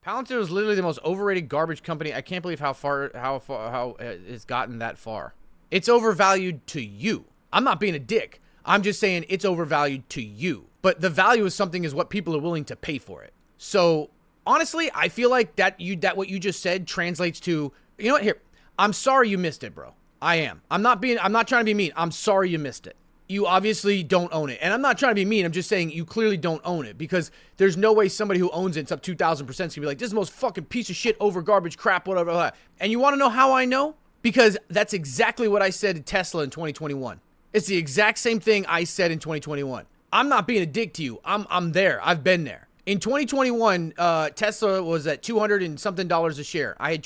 Palantir is literally the most overrated garbage company. I can't believe how it's gotten that far. It's overvalued to you. I'm not being a dick. I'm just saying it's overvalued to you. But the value of something is what people are willing to pay for it. So honestly, I feel like that what you just said translates to, you know what, here, I'm sorry you missed it, bro. I am. I'm not trying to be mean. I'm sorry you missed it. You obviously don't own it. And I'm not trying to be mean. I'm just saying you clearly don't own it, because there's no way somebody who owns it, it's up 2,000% is going to be like, this is the most fucking piece of shit over garbage crap, whatever. And you want to know how I know? Because that's exactly what I said to Tesla in 2021. It's the exact same thing I said in 2021. I'm not being a dick to you. I'm there. I've been there. In 2021, Tesla was at $200 and something a share. I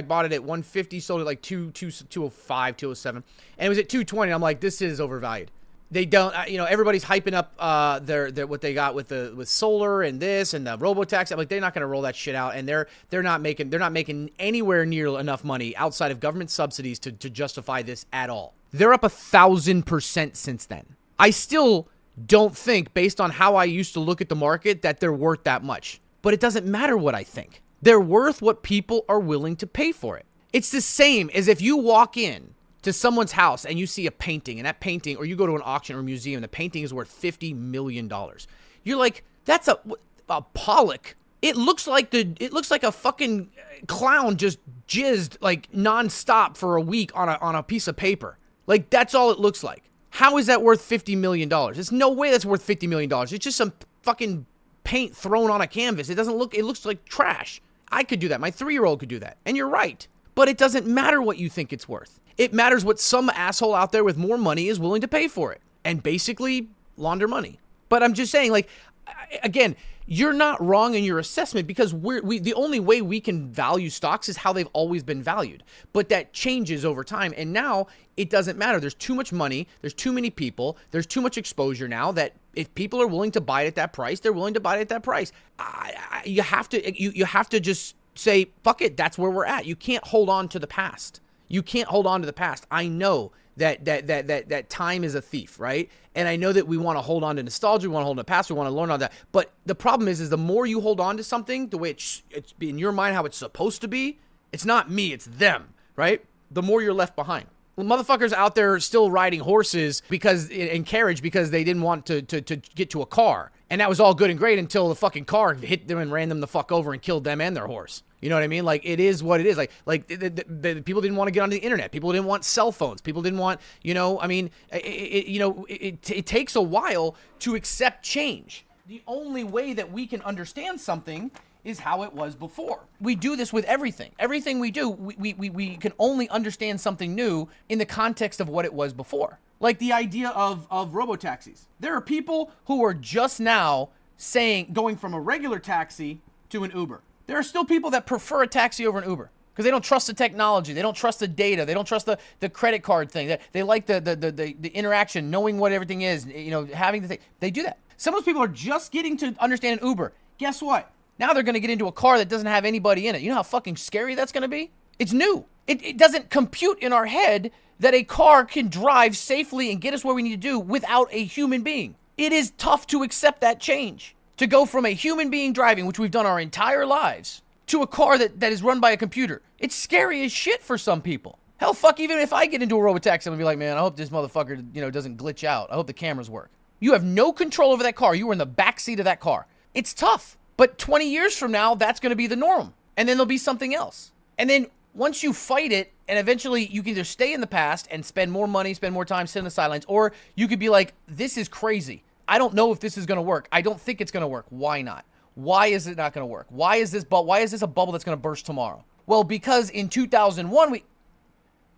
bought it at 150, sold it like 205, 207, and it was at 220. I'm like, this is overvalued. They don't, everybody's hyping up their what they got with solar and this and the robotaxi. I'm like, they're not going to roll that shit out, and they're not making anywhere near enough money outside of government subsidies to justify this at all. They're up 1,000% since then. I still don't think, based on how I used to look at the market, that they're worth that much. But it doesn't matter what I think. They're worth what people are willing to pay for it. It's the same as if you walk in to someone's house and you see a painting, and that painting, or you go to an auction or museum, the painting is worth $50 million. You're like, that's a Pollock. It looks like a fucking clown just jizzed like nonstop for a week on a piece of paper. Like, that's all it looks like. How is that worth $50 million? There's no way that's worth $50 million. It's just some fucking paint thrown on a canvas. It looks like trash. I could do that. My 3-year-old could do that. And you're right. But it doesn't matter what you think it's worth. It matters what some asshole out there with more money is willing to pay for it. And basically launder money. But I'm just saying, like, again, you're not wrong in your assessment, because the only way we can value stocks is how they've always been valued. But that changes over time. And now it doesn't matter. There's too much money. There's too many people. There's too much exposure now that if people are willing to buy it at that price, they're willing to buy it at that price. You have to just say, fuck it. That's where we're at. You can't hold on to the past. You can't hold on to the past. I know that time is a thief, right? And I know that we want to hold on to nostalgia, we want to hold on to the past, we want to learn on that. But the problem is the more you hold on to something, the way it's in your mind how it's supposed to be, it's not me, it's them, right? The more you're left behind. Well, motherfuckers out there still riding horses in carriage because they didn't want to get to a car. And that was all good and great until the fucking car hit them and ran them the fuck over and killed them and their horse. You know what I mean? Like, it is what it is. Like the people didn't want to get onto the internet. People didn't want cell phones. People didn't want, it takes a while to accept change. The only way that we can understand something is how it was before. We do this with everything. Everything we do, we can only understand something new in the context of what it was before. Like the idea of robotaxis. There are people who are just now going from a regular taxi to an Uber. There are still people that prefer a taxi over an Uber because they don't trust the technology. They don't trust the data. They don't trust the credit card thing. They like the interaction, knowing what everything is, having the thing. They do that. Some of those people are just getting to understand an Uber. Guess what? Now they're going to get into a car that doesn't have anybody in it. You know how fucking scary that's going to be? It's new. It doesn't compute in our head that a car can drive safely and get us where we need to do without a human being. It is tough to accept that change. To go from a human being driving, which we've done our entire lives, to a car that is run by a computer. It's scary as shit for some people. Hell, fuck, even if I get into a robotaxi, I'm going to be like, man, I hope this motherfucker, doesn't glitch out. I hope the cameras work. You have no control over that car. You were in the backseat of that car. It's tough. But 20 years from now, that's going to be the norm. And then there'll be something else. And then once you fight it, and eventually you can either stay in the past and spend more money, spend more time, sit on the sidelines, or you could be like, this is crazy. I don't know if this is going to work. I don't think it's going to work. Why not? Why is it not going to work? Why is this a bubble that's going to burst tomorrow? Well, because in 2001,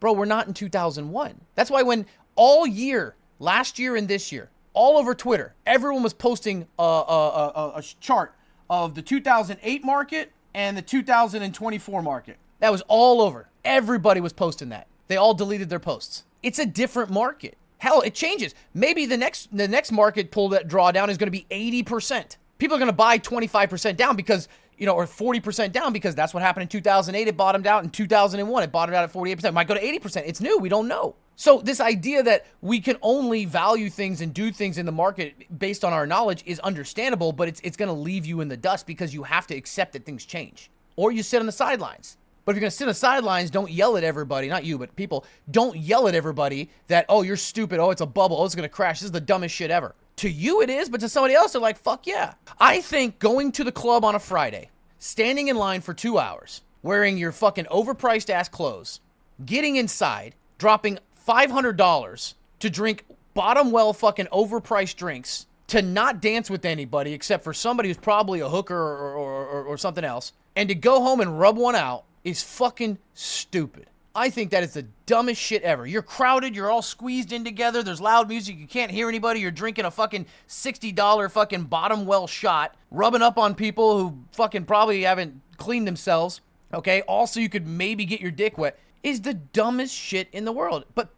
we're not in 2001. That's why when all year, last year and this year, all over Twitter, everyone was posting a chart of the 2008 market and the 2024 market. That was all over. Everybody was posting that. They all deleted their posts. It's a different market. Hell, it changes. Maybe the next market pull that drawdown is going to be 80%. People are going to buy 25% down because or 40% down, because that's what happened in 2008. It bottomed out in 2001. It bottomed out at 48%. It might go to 80%. It's new. We don't know. So this idea that we can only value things and do things in the market based on our knowledge is understandable, but it's going to leave you in the dust because you have to accept that things change. Or you sit on the sidelines. But if you're going to sit on the sidelines, don't yell at everybody, not you, but people, don't yell at everybody that, oh, you're stupid, oh, it's a bubble, oh, it's going to crash, this is the dumbest shit ever. To you it is, but to somebody else, they're like, fuck yeah. I think going to the club on a Friday, standing in line for 2 hours, wearing your fucking overpriced ass clothes, getting inside, dropping $500 to drink bottom well fucking overpriced drinks, to not dance with anybody except for somebody who's probably a hooker or something else, and to go home and rub one out is fucking stupid. I think that is the dumbest shit ever. You're crowded, you're all squeezed in together, there's loud music, you can't hear anybody, you're drinking a fucking $60 fucking bottom well shot, rubbing up on people who fucking probably haven't cleaned themselves, okay? Also, you could maybe get your dick wet, is the dumbest shit in the world. But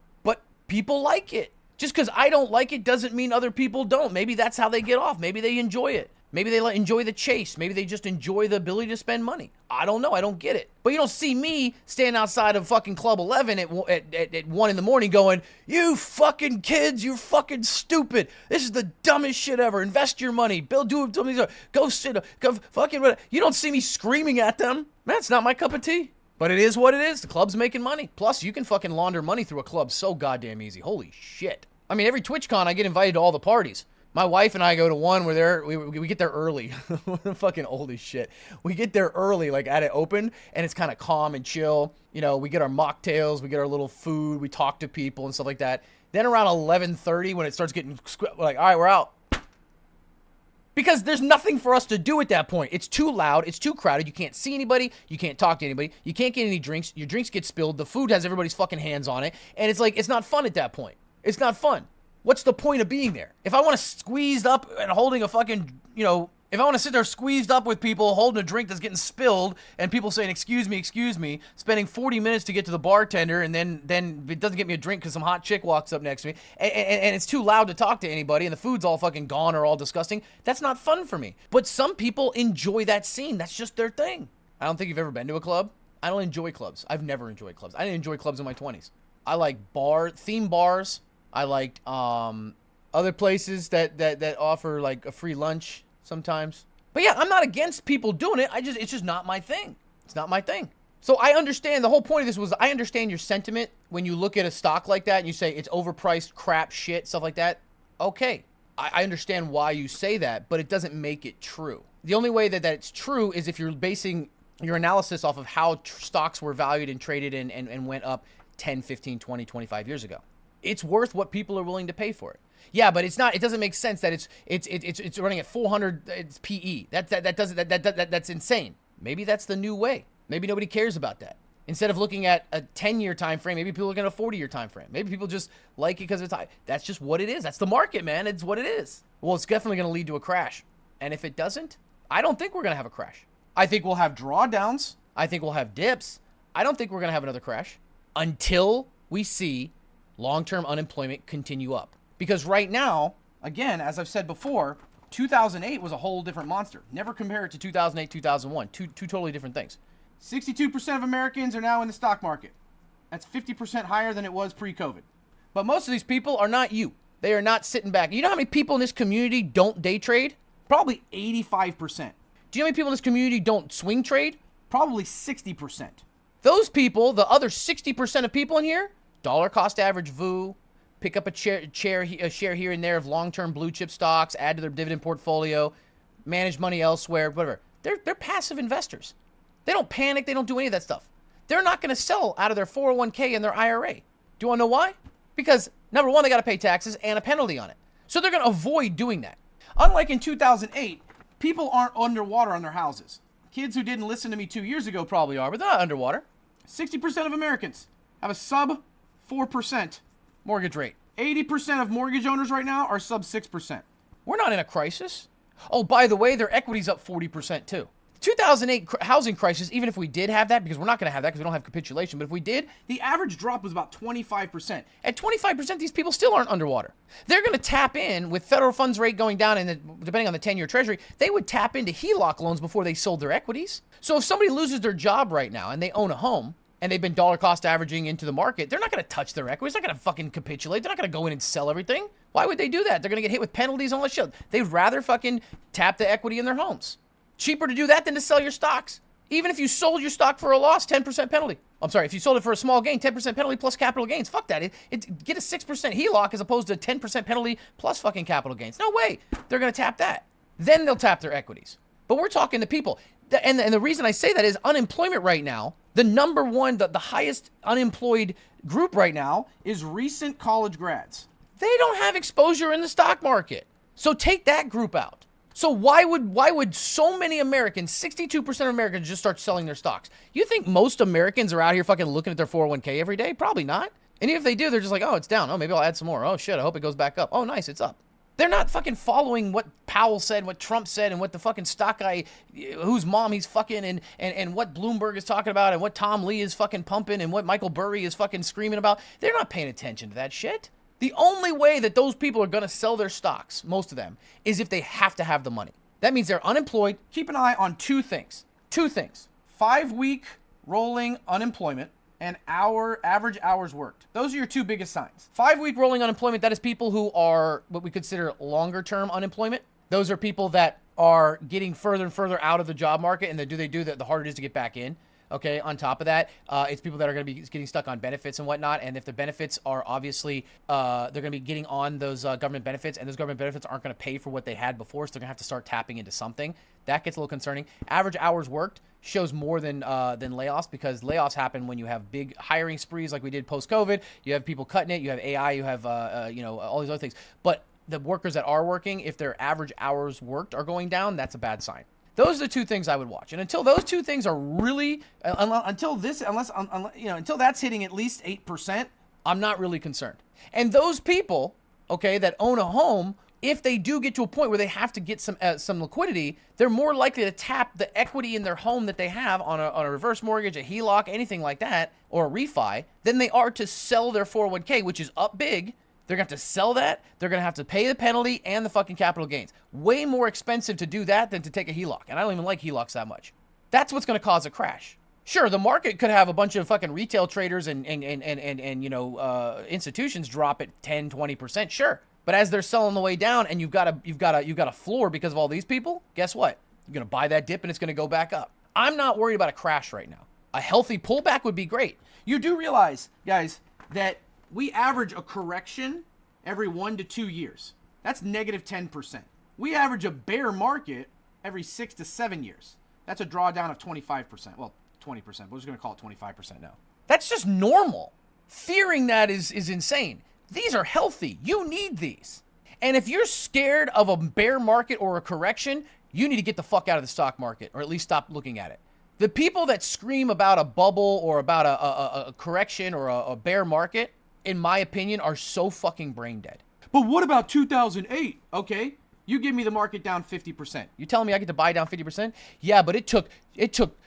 people like it. Just because I don't like it doesn't mean other people don't. Maybe that's how they get off. Maybe they enjoy it. Maybe they enjoy the chase. Maybe they just enjoy the ability to spend money. I don't know. I don't get it. But you don't see me stand outside of fucking Club 11 at 1 in the morning going, you fucking kids, you're fucking stupid. This is the dumbest shit ever. Invest your money. Go sit. Go fucking. You don't see me screaming at them. That's not my cup of tea. But it is what it is. The club's making money. Plus, you can fucking launder money through a club so goddamn easy. Holy shit. I mean, every TwitchCon, I get invited to all the parties. My wife and I go to one where we get there early. We're fucking old as shit. We get there early, like at it open, and it's kind of calm and chill. You know, we get our mocktails, we get our little food, we talk to people and stuff like that. Then around 11:30, when it starts getting, we're like, all right, we're out. Because there's nothing for us to do at that point. It's too loud. It's too crowded. You can't see anybody. You can't talk to anybody. You can't get any drinks. Your drinks get spilled. The food has everybody's fucking hands on it. And it's like, it's not fun at that point. It's not fun. What's the point of being there? If I want to squeezed up and holding a fucking, if I want to sit there squeezed up with people holding a drink that's getting spilled and people saying, excuse me, spending 40 minutes to get to the bartender and then it doesn't get me a drink because some hot chick walks up next to me and it's too loud to talk to anybody and the food's all fucking gone or all disgusting, that's not fun for me. But some people enjoy that scene. That's just their thing. I don't think you've ever been to a club. I don't enjoy clubs. I've never enjoyed clubs. I didn't enjoy clubs in my 20s. I like theme bars. I liked other places that offer like a free lunch sometimes. But yeah, I'm not against people doing it. It's just not my thing. It's not my thing. So I understand, the whole point of this was, I understand your sentiment when you look at a stock like that and you say it's overpriced crap shit, stuff like that. Okay. I understand why you say that, but it doesn't make it true. The only way that it's true is if you're basing your analysis off of how stocks were valued and traded and went up 10, 15, 20, 25 years ago. It's worth what people are willing to pay for it. Yeah, but it's not. It doesn't make sense that it's running at 400. It's PE. That's insane. Maybe that's the new way. Maybe nobody cares about that. Instead of looking at a 10-year time frame, maybe people are looking at a 40-year time frame. Maybe people just like it because it's high. That's just what it is. That's the market, man. It's what it is. Well, it's definitely going to lead to a crash. And if it doesn't, I don't think we're going to have a crash. I think we'll have drawdowns. I think we'll have dips. I don't think we're going to have another crash until we see long-term unemployment continue up. Because right now, again, as I've said before, 2008 was a whole different monster. Never compare it to 2008, 2001. Two totally different things. 62% of Americans are now in the stock market. That's 50% higher than it was pre-COVID. But most of these people are not you. They are not sitting back. You know how many people in this community don't day trade? Probably 85%. Do you know how many people in this community don't swing trade? Probably 60%. Those people, the other 60% of people in here, dollar cost average VU, pick up a share here and there of long-term blue chip stocks, add to their dividend portfolio, manage money elsewhere, whatever. They're passive investors. They don't panic. They don't do any of that stuff. They're not going to sell out of their 401k and their IRA. Do you want to know why? Because, number one, they got to pay taxes and a penalty on it. So they're going to avoid doing that. Unlike in 2008, people aren't underwater on their houses. Kids who didn't listen to me 2 years ago probably are, but they're not underwater. 60% of Americans have a sub 4% mortgage rate. 80% of mortgage owners right now are sub 6%. We're not in a crisis. Oh, by the way, their equity's up 40% too. 2008 housing crisis, even if we did have that, because we're not going to have that because we don't have capitulation, but if we did, the average drop was about 25%. At 25%, these people still aren't underwater. They're going to tap in with federal funds rate going down, and depending on the 10-year treasury, they would tap into HELOC loans before they sold their equities. So if somebody loses their job right now and they own a home, and they've been dollar cost averaging into the market, they're not going to touch their equities. They're not going to fucking capitulate. They're not going to go in and sell everything. Why would they do that? They're going to get hit with penalties and all that shit. They'd rather fucking tap the equity in their homes. Cheaper to do that than to sell your stocks. Even if you sold your stock for a loss, 10% penalty. I'm sorry, if you sold it for a small gain, 10% penalty plus capital gains. Fuck that. Get a 6% HELOC as opposed to a 10% penalty plus fucking capital gains. No way. They're going to tap that. Then they'll tap their equities. But we're talking to people. And the reason I say that is unemployment right now, the number one, the highest unemployed group right now is recent college grads. They don't have exposure in the stock market. So take that group out. So why would so many Americans, 62% of Americans, just start selling their stocks? You think most Americans are out here fucking looking at their 401k every day? Probably not. And even if they do, they're just like, oh, it's down. Oh, maybe I'll add some more. Oh, shit, I hope it goes back up. Oh, nice, it's up. They're not fucking following what Powell said, what Trump said, and what the fucking StockGuy, whose mom he's fucking, and what Bloomberg is talking about, and what Tom Lee is fucking pumping, and what Michael Burry is fucking screaming about. They're not paying attention to that shit. The only way that those people are going to sell their stocks, most of them, is if they have to have the money. That means they're unemployed. Keep an eye on two things. 5-week rolling unemployment and average hours worked. Those are your two biggest signs. 5-week rolling unemployment, that is people who are what we consider longer term unemployment. Those are people that are getting further and further out of the job market, and the harder it is to get back in. Okay, on top of that, it's people that are going to be getting stuck on benefits and whatnot. And if the benefits are obviously, they're going to be getting on those government benefits, and those government benefits aren't going to pay for what they had before, so they're going to have to start tapping into something. That gets a little concerning. Average hours worked shows more than layoffs, because layoffs happen when you have big hiring sprees like we did post-COVID. You have people cutting it. You have AI. You have all these other things. But the workers that are working, if their average hours worked are going down, that's a bad sign. Those are the two things I would watch. And until those two things are really, until that's hitting at least 8%, I'm not really concerned. And those people, okay, that own a home, if they do get to a point where they have to get some liquidity, they're more likely to tap the equity in their home that they have on a reverse mortgage, a HELOC, anything like that, or a refi, than they are to sell their 401k, which is up big. They're going to have to sell that. They're going to have to pay the penalty and the fucking capital gains. Way more expensive to do that than to take a HELOC. And I don't even like HELOCs that much. That's what's going to cause a crash. Sure, the market could have a bunch of fucking retail traders and institutions drop at 10, 20%. Sure. But as they're selling the way down and you've got a floor because of all these people, guess what? You're going to buy that dip and it's going to go back up. I'm not worried about a crash right now. A healthy pullback would be great. You do realize, guys, that we average a correction every 1 to 2 years. That's negative 10%. We average a bear market every 6 to 7 years. That's a drawdown of 25%. Well, 20%. But we're just going to call it 25% now. That's just normal. Fearing that is insane. These are healthy. You need these. And if you're scared of a bear market or a correction, you need to get the fuck out of the stock market, or at least stop looking at it. The people that scream about a bubble or about a correction or a bear market, in my opinion, are so fucking brain dead. But what about 2008? Okay, you give me the market down 50%. You telling me I get to buy down 50%? Yeah, but it took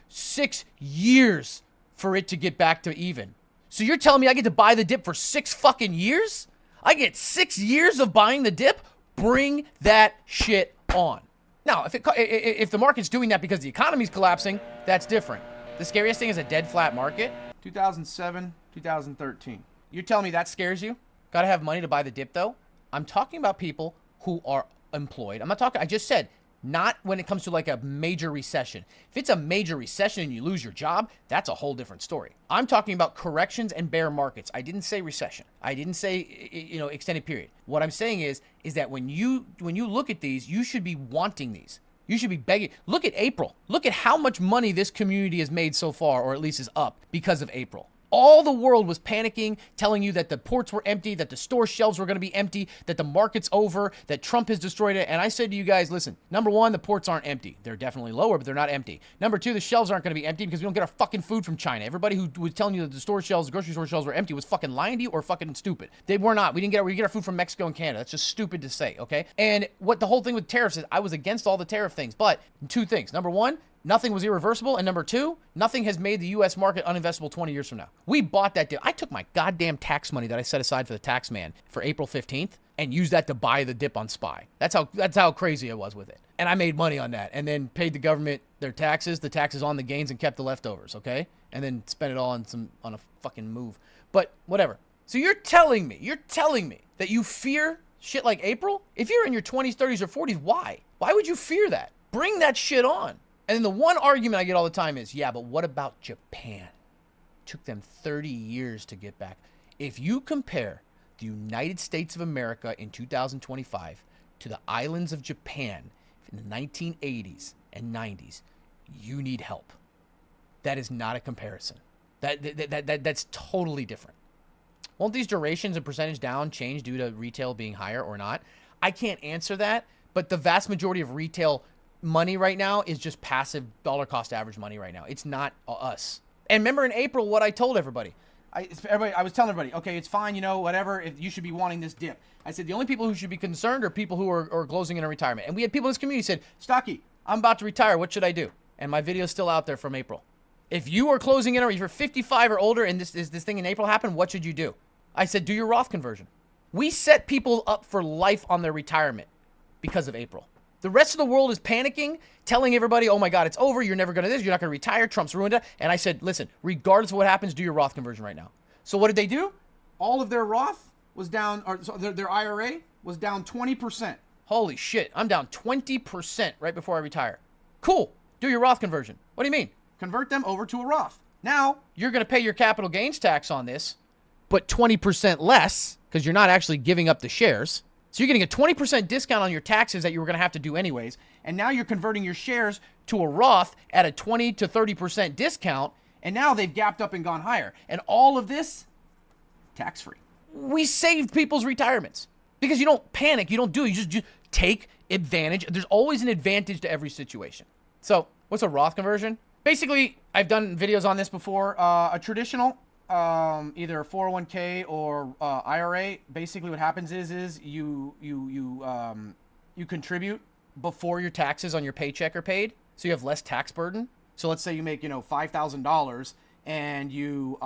6 years for it to get back to even. So you're telling me I get to buy the dip for 6 fucking years? I get 6 years of buying the dip? Bring that shit on. Now, if the market's doing that because the economy's collapsing, that's different. The scariest thing is a dead flat market. 2007, 2013. You're telling me that scares you? Gotta have money to buy the dip, though? I'm talking about people who are employed. I just said, not when it comes to like a major recession. If it's a major recession and you lose your job, that's a whole different story. I'm talking about corrections and bear markets. I didn't say recession. I didn't say, extended period. What I'm saying is that when you look at these, you should be wanting these. You should be begging. Look at April. Look at how much money this community has made so far, or at least is up because of April. All the world was panicking, telling you that the ports were empty, that the store shelves were going to be empty, that the market's over, that Trump has destroyed it. And I said to you guys, listen, number one, the ports aren't empty. They're definitely lower, but they're not empty. Number two, the shelves aren't going to be empty because we don't get our fucking food from China. Everybody who was telling you that the store shelves, the grocery store shelves were empty was fucking lying to you or fucking stupid. They were not. We get our food from Mexico and Canada. That's just stupid to say, okay? And what the whole thing with tariffs is, I was against all the tariff things, but two things. Number one, nothing was irreversible. And number two, nothing has made the U.S. market uninvestable 20 years from now. We bought that dip. I took my goddamn tax money that I set aside for the tax man for April 15th and used that to buy the dip on SPY. That's how crazy I was with it. And I made money on that and then paid the government their taxes, the taxes on the gains, and kept the leftovers, okay? And then spent it all on a fucking move. But whatever. So you're telling me that you fear shit like April? If you're in your 20s, 30s, or 40s, why? Why would you fear that? Bring that shit on. And then the one argument I get all the time is, yeah, but what about Japan? It took them 30 years to get back. If you compare the United States of America in 2025 to the islands of Japan in the 1980s and 90s, you need help. That is not a comparison. That's totally different. Won't these durations and percentage down change due to retail being higher or not? I can't answer that, but the vast majority of retail money right now is just passive dollar cost average money right now. It's not us. And remember in April what I told everybody. I was telling everybody, okay, it's fine, whatever, if you should be wanting this dip. I said the only people who should be concerned are people who are closing in a retirement. And we had people in this community said, Stocky, I'm about to retire. What should I do? And my video is still out there from April. If you are closing in or if you're 55 or older and this thing in April happened, what should you do? I said, do your Roth conversion. We set people up for life on their retirement because of April. The rest of the world is panicking, telling everybody, oh my God, it's over. You're never going to this. You're not going to retire. Trump's ruined it. And I said, listen, regardless of what happens, do your Roth conversion right now. So what did they do? All of their Roth was down, or their IRA was down 20%. Holy shit. I'm down 20% right before I retire. Cool. Do your Roth conversion. What do you mean? Convert them over to a Roth. Now you're going to pay your capital gains tax on this, but 20% less because you're not actually giving up the shares. So you're getting a 20% discount on your taxes that you were going to have to do anyways. And now you're converting your shares to a Roth at a 20 to 30% discount. And now they've gapped up and gone higher. And all of this, tax-free. We saved people's retirements because you don't panic. You don't do it. You just take advantage. There's always an advantage to every situation. So what's a Roth conversion? Basically, I've done videos on this before. A traditional, either 401k or IRA. Basically, what happens is you contribute before your taxes on your paycheck are paid, so you have less tax burden. So let's say you make $5,000 and you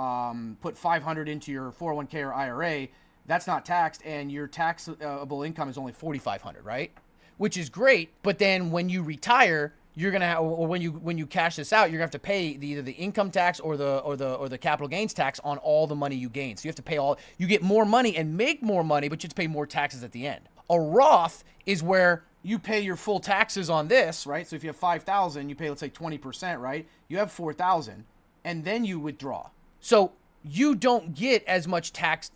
put $500 into your 401k or IRA. That's not taxed, and your taxable income is only $4,500, right? Which is great, but then when you retire, you're gonna have, or when you cash this out, you're gonna have to pay either the income tax or the capital gains tax on all the money you gain. So you have to pay all. You get more money and make more money, but you have to pay more taxes at the end. A Roth is where you pay your full taxes on this, right? So if you have $5,000, you pay, let's say 20%, right? You have $4,000, and then you withdraw. So you don't get as much tax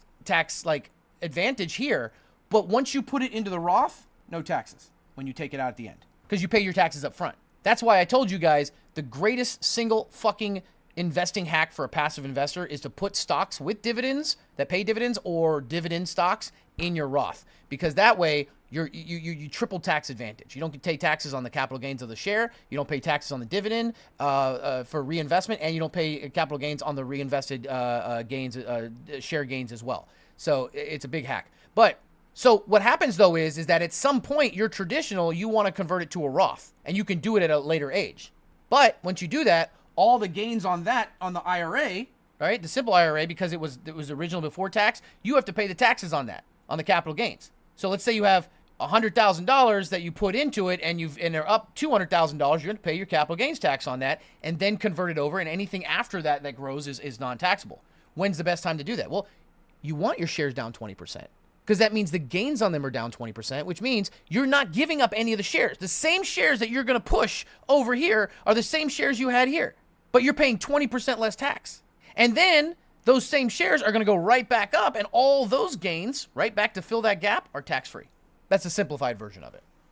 like advantage here, but once you put it into the Roth, no taxes when you take it out at the end because you pay your taxes up front. That's why I told you guys the greatest single fucking investing hack for a passive investor is to put stocks with dividends that pay dividends or dividend stocks in your Roth, because that way you triple tax advantage. You don't pay taxes on the capital gains of the share. You don't pay taxes on the dividend for reinvestment, and you don't pay capital gains on the reinvested gains, share gains as well. So it's a big hack. But so what happens though is that at some point your traditional, you want to convert it to a Roth, and you can do it at a later age. But once you do that, all the gains on that, on the IRA, right, the simple IRA, because it was original before tax, you have to pay the taxes on that, on the capital gains. So let's say you have $100,000 that you put into it, and they're up $200,000. You're going to pay your capital gains tax on that, and then convert it over. And anything after that that grows is non-taxable. When's the best time to do that? Well, you want your shares down 20%. Because that means the gains on them are down 20%, which means you're not giving up any of the shares. The same shares that you're going to push over here are the same shares you had here, but you're paying 20% less tax. And then those same shares are going to go right back up, and all those gains right back to fill that gap are tax-free. That's a simplified version of it.